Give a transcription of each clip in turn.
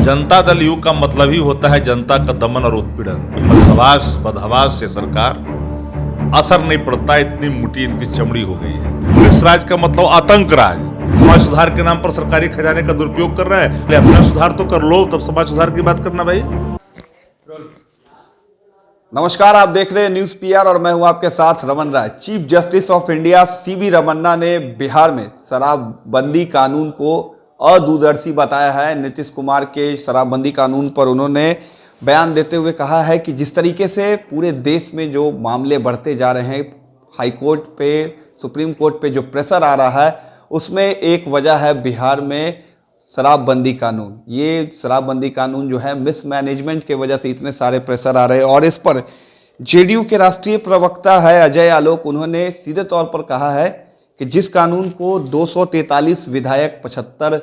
Janata Dal you का मतलब ही होता है जनता का दमन और उत्पीड़न। बदहवास से सरकार असर नहीं पड़ता, इतनी मोटी इनकी चमड़ी हो गई है। पुलिस राज का मतलब आतंक राज। समाज सुधार के नाम पर सरकारी खजाने का दुरुपयोग कर रहा है। अपना सुधार तो कर लो, तब समाज सुधार की बात करना भाई। नमस्कार, आप देख रहे हैं न्यूज पीआर और मैं हूं आपके साथ Raman Rai. Chief justice of India CV Ramana ने बिहार में शराबबंदी कानून को अदूरदर्शी बताया है। नीतीश कुमार के शराबबंदी कानून पर उन्होंने बयान देते हुए कहा है कि जिस तरीके से पूरे देश में जो मामले बढ़ते जा रहे हैं, हाई कोर्ट पे, सुप्रीम कोर्ट पे जो प्रेशर आ रहा है, उसमें एक वजह है बिहार में शराबबंदी कानून। ये शराबबंदी कानून जो है मिसमैनेजमेंट के वजह से इतने सारे प्रेशर आ रहे हैं। और इस पर जेडीयू के राष्ट्रीय प्रवक्ता है अजय आलोक, उन्होंने सीधे तौर पर कहा है कि जिस कानून को 243 विधायक, 75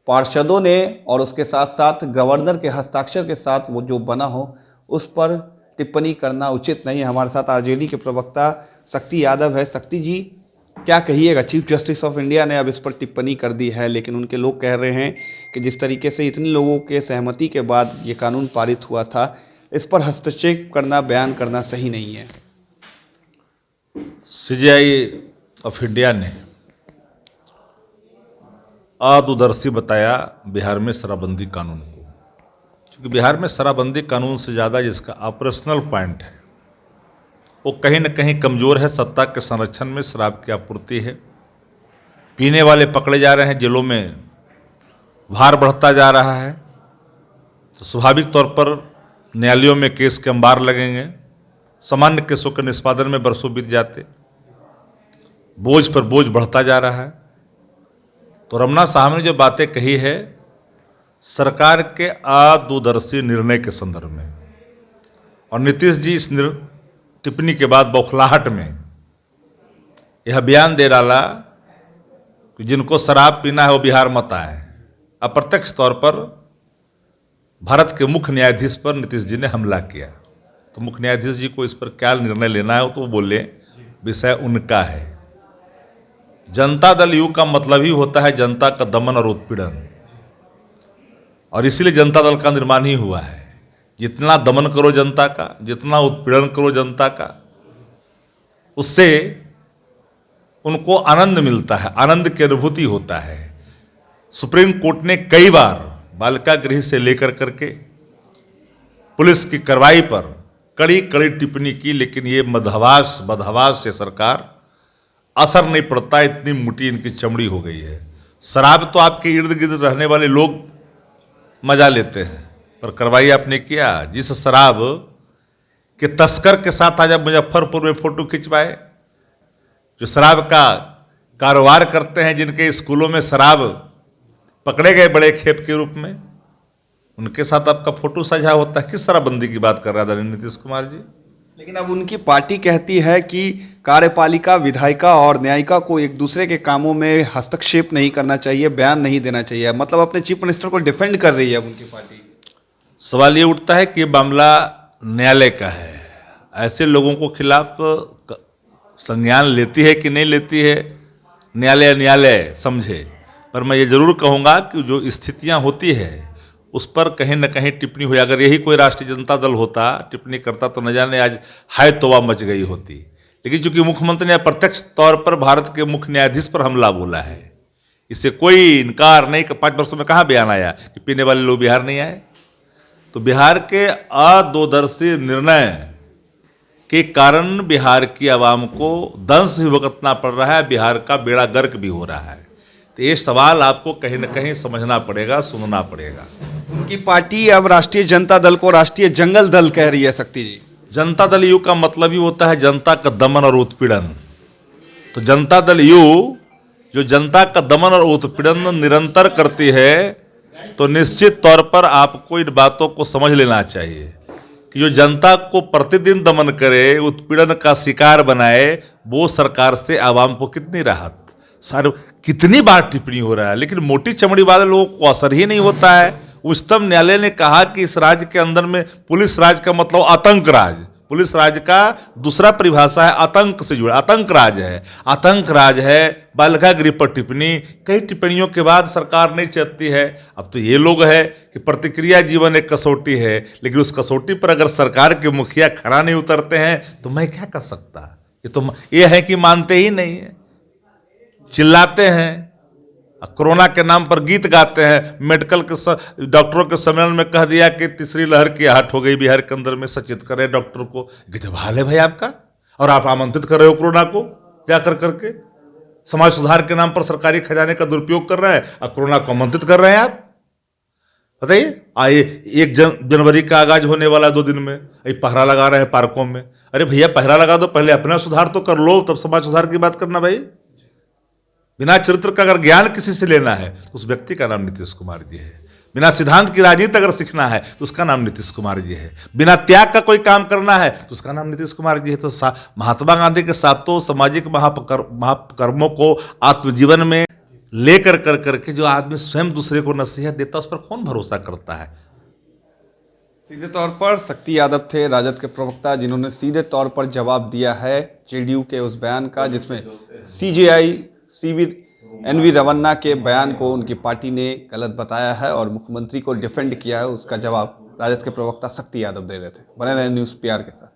पार्षदों ने और उसके साथ साथ गवर्नर के हस्ताक्षर के साथ वो जो बना हो, उस पर टिप्पणी करना उचित नहीं है। हमारे साथ आरजेडी के प्रवक्ता शक्ति यादव है। शक्ति जी, क्या कहिएगा? चीफ जस्टिस ऑफ इंडिया ने अब इस पर टिप्पणी कर दी है, लेकिन उनके लोग कह रहे हैं कि जिस तरीके से इतने लोगों के सहमति के बाद ये कानून पारित हुआ था, इस पर हस्तक्षेप करना, बयान करना सही नहीं है। सीजीआई ऑफ इंडिया ने अदूरदर्शी बताया बिहार में शराबबंदी कानून को, क्योंकि बिहार में शराबबंदी कानून से ज़्यादा जिसका ऑपरेशनल पॉइंट है वो कहीं न कहीं कमज़ोर है। सत्ता के संरक्षण में शराब की आपूर्ति है, पीने वाले पकड़े जा रहे हैं, जेलों में भार बढ़ता जा रहा है, तो स्वाभाविक तौर पर न्यायालयों में केस के अंबार लगेंगे। सामान्य केसों के निष्पादन में बरसों बीत जाते, बोझ पर बोझ बढ़ता जा रहा है। तो रमन्ना साहब ने जो बातें कही है सरकार के अदूरदर्शी निर्णय के संदर्भ में, और नीतीश जी इस टिप्पणी के बाद बौखलाहट में यह बयान दे डाला कि जिनको शराब पीना है वो बिहार मत आए। अप्रत्यक्ष तौर पर भारत के मुख्य न्यायाधीश पर नीतीश जी ने हमला किया। तो मुख्य न्यायाधीश जी को इस पर क्या निर्णय लेना है तो वो बोले विषय उनका है। जनता दल यू का मतलब ही होता है जनता का दमन और उत्पीड़न, और इसीलिए जनता दल का निर्माण ही हुआ है। जितना दमन करो जनता का, जितना उत्पीड़न करो जनता का, उससे उनको आनंद मिलता है, आनंद की अनुभूति होता है। सुप्रीम कोर्ट ने कई बार बालिका गृह से लेकर करके पुलिस की कार्रवाई पर कड़ी कड़ी टिप्पणी की, लेकिन ये बदहवास से सरकार असर नहीं पड़ता, इतनी मोटी इनकी चमड़ी हो गई है। शराब तो आपके इर्द गिर्द रहने वाले लोग मजा लेते हैं, पर कार्रवाई आपने किया। जिस शराब के तस्कर के साथ आज मुजफ्फरपुर में फोटो खिंचवाए, जो शराब का कारोबार करते हैं, जिनके स्कूलों में शराब पकड़े गए बड़े खेप के रूप में, उनके साथ आपका फोटो साझा होता है। किस शराबबंदी की बात कर रहा था नीतीश कुमार जी? लेकिन अब उनकी पार्टी कहती है कि कार्यपालिका, विधायिका और न्यायिका को एक दूसरे के कामों में हस्तक्षेप नहीं करना चाहिए, बयान नहीं देना चाहिए। मतलब अपने चीफ मिनिस्टर को डिफेंड कर रही है अब उनकी पार्टी। सवाल ये उठता है कि मामला न्यायालय का है, ऐसे लोगों को खिलाफ संज्ञान लेती है कि नहीं लेती है, न्यायालय समझे। पर मैं ये जरूर कहूँगा कि जो स्थितियाँ होती है उस पर कहीं न कहीं टिप्पणी हुई। अगर यही कोई राष्ट्रीय जनता दल होता, टिप्पणी करता, तो न जाने आज हाय तौबा मच गई होती। लेकिन चूंकि मुख्यमंत्री ने अप्रत्यक्ष तौर पर भारत के मुख्य न्यायाधीश पर हमला बोला है, इससे कोई इनकार नहीं। 5 वर्षों में कहाँ बयान आया कि पीने वाले लोग बिहार नहीं आए? तो बिहार के अदूरदर्शी निर्णय के कारण बिहार की आवाम को दंश भी भुगतना पड़ रहा है, बिहार का बेड़ा गर्क भी हो रहा है। तो ये सवाल आपको कहीं न कहीं समझना पड़ेगा, सुनना पड़ेगा। उनकी पार्टी अब राष्ट्रीय जनता दल को राष्ट्रीय जंगल दल कह रही है। शक्ति जी, जनता दल यू का मतलब ही होता है जनता का दमन और उत्पीड़न। तो जनता दल यू जो जनता का दमन और उत्पीड़न निरंतर करती है, तो निश्चित तौर पर आपको इन बातों को समझ लेना चाहिए कि जो जनता को प्रतिदिन दमन करे, उत्पीड़न का शिकार बनाए, वो सरकार से आवाम को कितनी राहत, सारे कितनी बार टिप्पणी हो रहा है, लेकिन मोटी चमड़ी वाले लोगों को असर ही नहीं होता है। उच्चतम न्यायालय ने कहा कि इस राज्य के अंदर में पुलिस राज का मतलब आतंक राज। पुलिस राज का दूसरा परिभाषा है आतंक से जुड़ा, आतंक राज है, आतंक राज है। बालिका गृह पर टिप्पणी, कई टिप्पणियों के बाद सरकार नहीं चाहती है। अब तो ये लोग है कि प्रतिक्रिया जीवन एक कसौटी है, लेकिन उस कसौटी पर अगर सरकार के मुखिया खड़ा नहीं उतरते हैं तो मैं क्या कर सकता। ये तो ये है कि मानते ही नहीं है, चिल्लाते हैं, कोरोना के नाम पर गीत गाते हैं। मेडिकल के डॉक्टरों के सम्मेलन में कह दिया कि तीसरी लहर की आहट हो गई बिहार के अंदर में, सचेत करें डॉक्टर को। गजब हाल है भाई आपका, और आप आमंत्रित कर रहे हो कोरोना को जाकर करके। समाज सुधार के नाम पर सरकारी खजाने का दुरुपयोग कर रहे हैं और कोरोना को आमंत्रित कर रहे हैं आप। बताइए, आइए 1 जनवरी का आगाज होने वाला 2 दिन में, ये पहरा लगा रहे हैं पार्कों में। अरे भैया पहरा लगा दो, पहले अपना सुधार तो कर लो, तब समाज सुधार की बात करना भाई। बिना चरित्र का अगर ज्ञान किसी से लेना है तो उस व्यक्ति का नाम नीतीश कुमार जी है। बिना सिद्धांत की राजनीति अगर सीखना है तो उसका नाम नीतीश कुमार जी है। बिना त्याग का कोई काम करना है तो उसका नाम नीतीश कुमार जी है। तो महात्मा गांधी के सातों सामाजिक महाकर्मों को आत्मजीवन में लेकर कर करके जो आदमी स्वयं दूसरे को नसीहत देता है, उस पर कौन भरोसा करता है। सीधे तौर पर शक्ति यादव थे राजद के प्रवक्ता, जिन्होंने सीधे तौर पर जवाब दिया है जेडीयू के उस बयान का जिसमें सीजेआई सीवी एनवी रमन्ना के बयान को उनकी पार्टी ने गलत बताया है और मुख्यमंत्री को डिफेंड किया है। उसका जवाब राजद के प्रवक्ता शक्ति यादव दे रहे थे। बने रहे न्यूज़ पीआर के साथ।